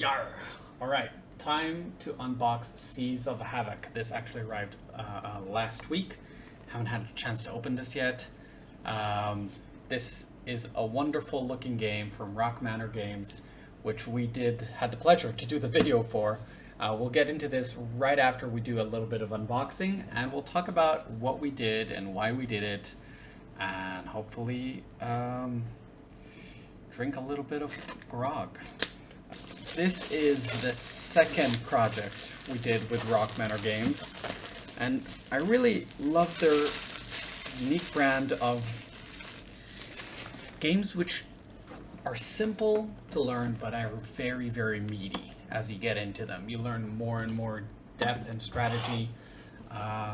Yar! Alright, time to unbox Seas of Havoc. This actually arrived last week. Haven't had a chance to open this yet. This is a wonderful looking game from Rock Manor Games, which we had the pleasure to do the video for. We'll get into this right after we do a little bit of unboxing, and we'll talk about what we did and why we did it, and hopefully drink a little bit of grog. This is the second project we did with Rock Manor Games, and I really love their unique brand of games which are simple to learn but are very, very meaty as you get into them. You learn more and more depth and strategy.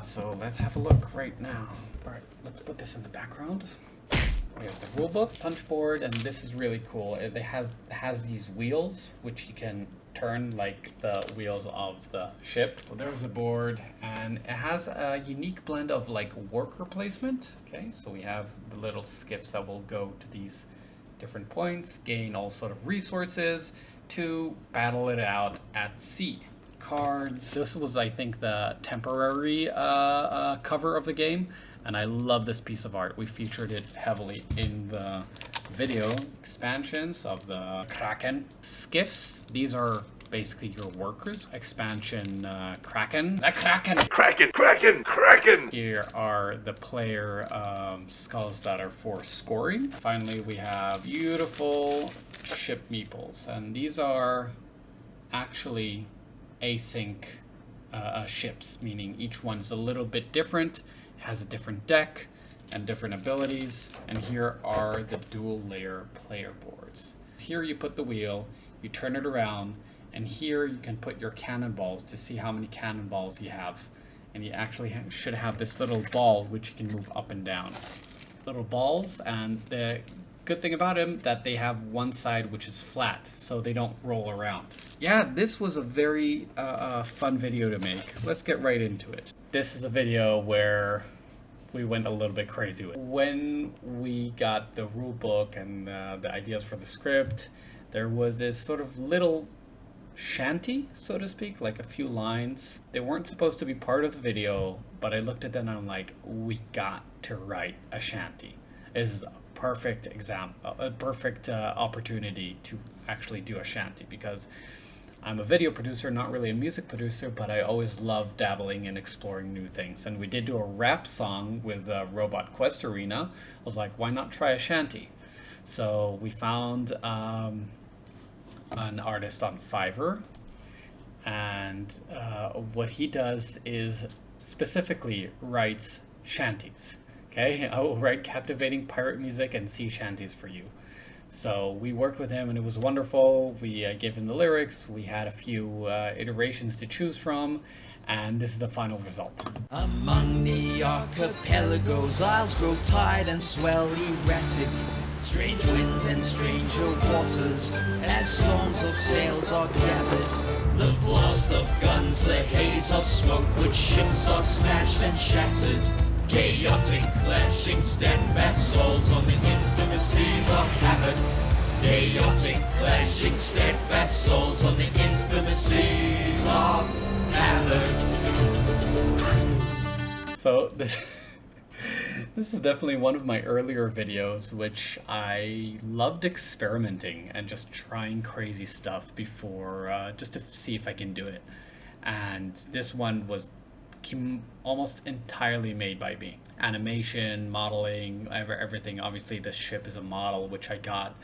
So let's have a look right now. Alright, let's put this in the background. We have the rulebook, punch board, and this is really cool. It has these wheels which you can turn like the wheels of the ship. So there's the board, and it has a unique blend of like worker placement. Okay, so we have the little skiffs that will go to these different points, gain all sort of resources to battle it out at sea. Cards. This was, I think, the temporary cover of the game, and I love this piece of art. We featured it heavily in the video. Expansions of the Kraken skiffs. These are basically your workers. Expansion Kraken. The Kraken! Kraken! Kraken! Kraken! Here are the player skulls that are for scoring. Finally, we have beautiful ship meeples, and these are actually async ships, meaning each one's a little bit different, has a different deck and different abilities. And here are the dual layer player boards. Here you put the wheel, you turn it around, and here you can put your cannonballs to see how many cannonballs you have. And you actually should have this little ball which you can move up and down. Little balls, and the good thing about them that they have one side which is flat, so they don't roll around. Yeah, this was a very fun video to make. Let's get right into it. This is a video where we went a little bit crazy with. When we got the rule book and the ideas for the script, there was this sort of little shanty, so to speak, like a few lines. They weren't supposed to be part of the video, but I looked at them and I'm like, we got to write a shanty. This is a perfect example, a perfect opportunity to actually do a shanty, because I'm a video producer, not really a music producer, but I always love dabbling and exploring new things. And we did do a rap song with Robot Quest Arena. I was like, why not try a shanty? So we found an artist on Fiverr, and what he does is specifically writes shanties. Okay, I will write captivating pirate music and sea shanties for you. So we worked with him and it was wonderful. We gave him the lyrics, we had a few iterations to choose from, and this is the final result. Among the archipelagos, isles grow tide and swell erratic. Strange winds and stranger waters, as storms of sails are gathered. The blast of guns, the haze of smoke, which ships are smashed and shattered. Chaotic clashing, steadfast souls on the infamous seas of havoc. Chaotic clashing, steadfast souls on the infamous seas of havoc. So this is definitely one of my earlier videos, which I loved experimenting and just trying crazy stuff before, just to see if I can do it. And this one was almost entirely made by me. Animation, modeling, everything. Obviously the ship is a model which I got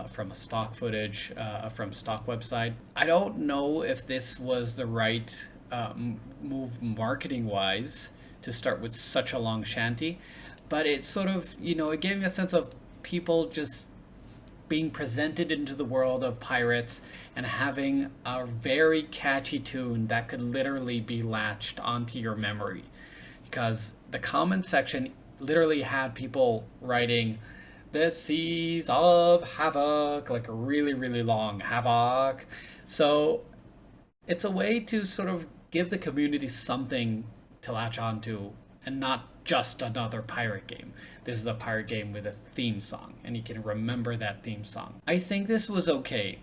from a stock footage from stock website. I don't know if this was the right move marketing wise to start with such a long shanty, but it sort of, it gave me a sense of people just being presented into the world of pirates and having a very catchy tune that could literally be latched onto your memory. Because the comment section literally had people writing the seas of havoc, like a really, really long havoc. So it's a way to sort of give the community something to latch onto and not just another pirate game. This is a pirate game with a theme song, and you can remember that theme song. I think this was okay,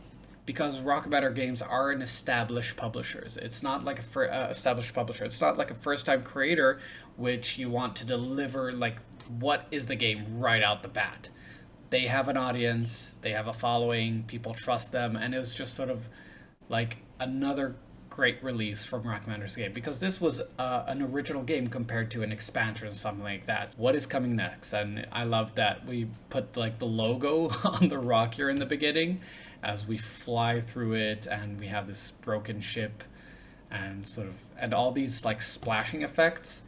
because Rocket Matter games are an established publishers. It's not like established publisher. It's not like a first-time creator, which you want to deliver like what is the game right out the bat. They have an audience, they have a following, people trust them, and it was just sort of like another great release from Rocket Matter's game, because this was an original game compared to an expansion or something like that. What is coming next? And I love that we put like the logo on the rock here in the beginning as we fly through it, and we have this broken ship and sort of, and all these like splashing effects.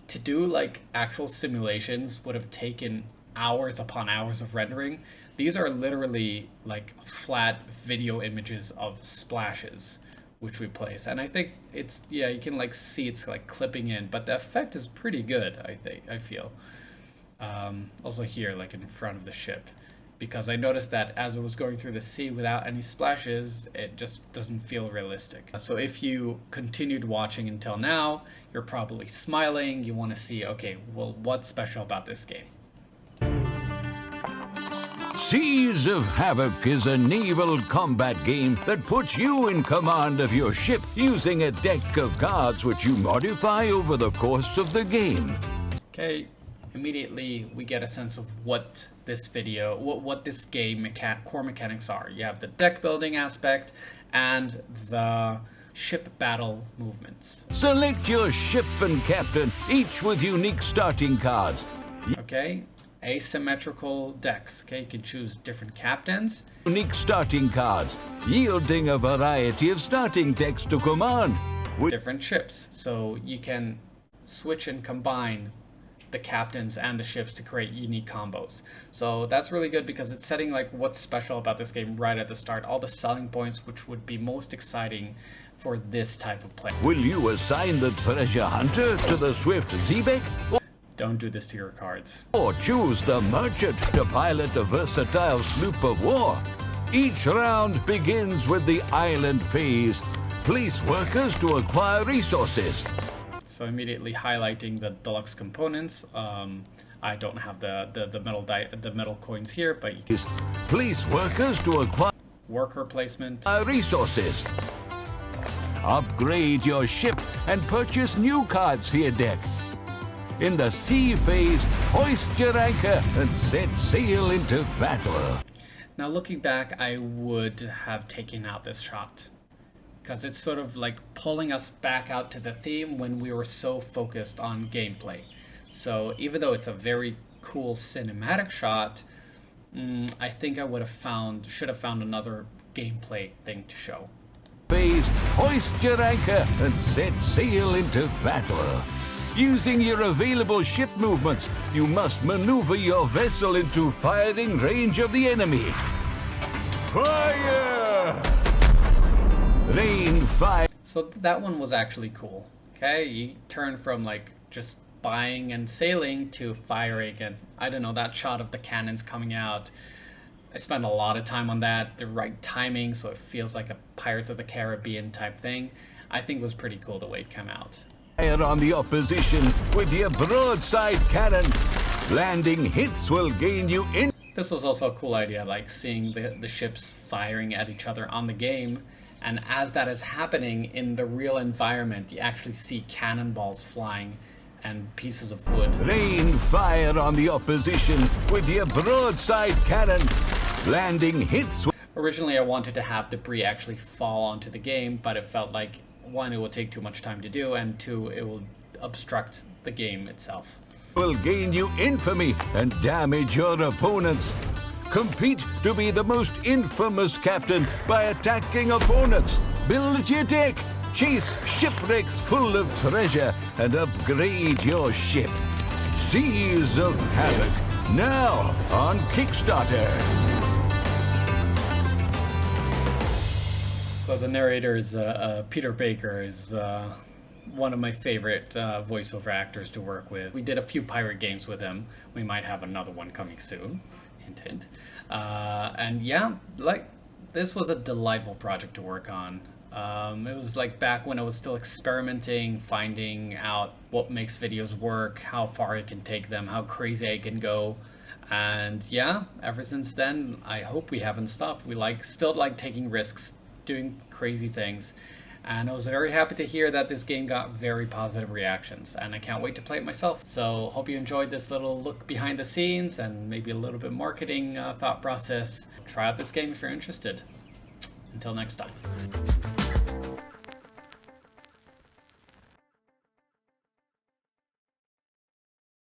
To do like actual simulations would have taken hours upon hours of rendering. These are literally like flat video images of splashes which we place, and I think it's, yeah, you can like see it's like clipping in, but the effect is pretty good. I feel also here like in front of the ship, because I noticed that as it was going through the sea without any splashes, it just doesn't feel realistic. So if you continued watching until now, you're probably smiling. You want to see, okay, well, what's special about this game? Seas of Havoc is a naval combat game that puts you in command of your ship using a deck of cards which you modify over the course of the game. Okay, immediately we get a sense of what this video, what this game core mechanics are. You have the deck building aspect and the ship battle movements. Select your ship and captain, each with unique starting cards. Okay, asymmetrical decks. Okay, you can choose different captains. Unique starting cards, yielding a variety of starting decks to command. Different ships, so you can switch and combine the captains and the ships to create unique combos. So that's really good, because it's setting like what's special about this game right at the start, all the selling points which would be most exciting for this type of play. Will you assign the treasure hunter to the swift Xebec? Don't do this to your cards. Or choose the merchant to pilot a versatile sloop of war. Each round begins with the island phase. Place workers to acquire resources. So immediately highlighting the deluxe components. I don't have the metal coins here, but you can place workers to acquire worker placement. Resources. Upgrade your ship and purchase new cards for your deck. In the sea phase, hoist your anchor and set sail into battle. Now looking back, I would have taken out this shot, because it's sort of like pulling us back out to the theme when we were so focused on gameplay. So even though it's a very cool cinematic shot, I think I should have found another gameplay thing to show. Phase, hoist your anchor and set sail into battle. Using your available ship movements, you must maneuver your vessel into firing range of the enemy. Fire! Rain fire. So that one was actually cool. Okay, you turn from like just buying and sailing to firing, and I don't know, that shot of the cannons coming out, I spent a lot of time on that, the right timing, so it feels like a Pirates of the Caribbean type thing. I think it was pretty cool the way it came out. Fire on the opposition with your broadside cannons. Landing hits will gain you in. This was also a cool idea, like seeing the ships firing at each other on the game, and as that is happening in the real environment, you actually see cannonballs flying and pieces of wood. Rain fire on the opposition with your broadside cannons. Landing hits. Originally I wanted to have debris actually fall onto the game, but it felt like, one, it would take too much time to do, and two, it will obstruct the game itself. Will gain you infamy and damage your opponents. Compete to be the most infamous captain by attacking opponents. Build your deck, chase shipwrecks full of treasure, and upgrade your ship. Seas of Havoc, now on Kickstarter. So the narrator is Peter Baker, is one of my favorite voiceover actors to work with. We did a few pirate games with him. We might have another one coming soon. Hint, hint. And yeah, like, this was a delightful project to work on. It was like back when I was still experimenting, finding out what makes videos work, how far I can take them, how crazy I can go. And yeah, ever since then, I hope we haven't stopped. We still like taking risks, doing crazy things. And I was very happy to hear that this game got very positive reactions, and I can't wait to play it myself. So hope you enjoyed this little look behind the scenes and maybe a little bit marketing thought process. Try out this game if you're interested. Until next time.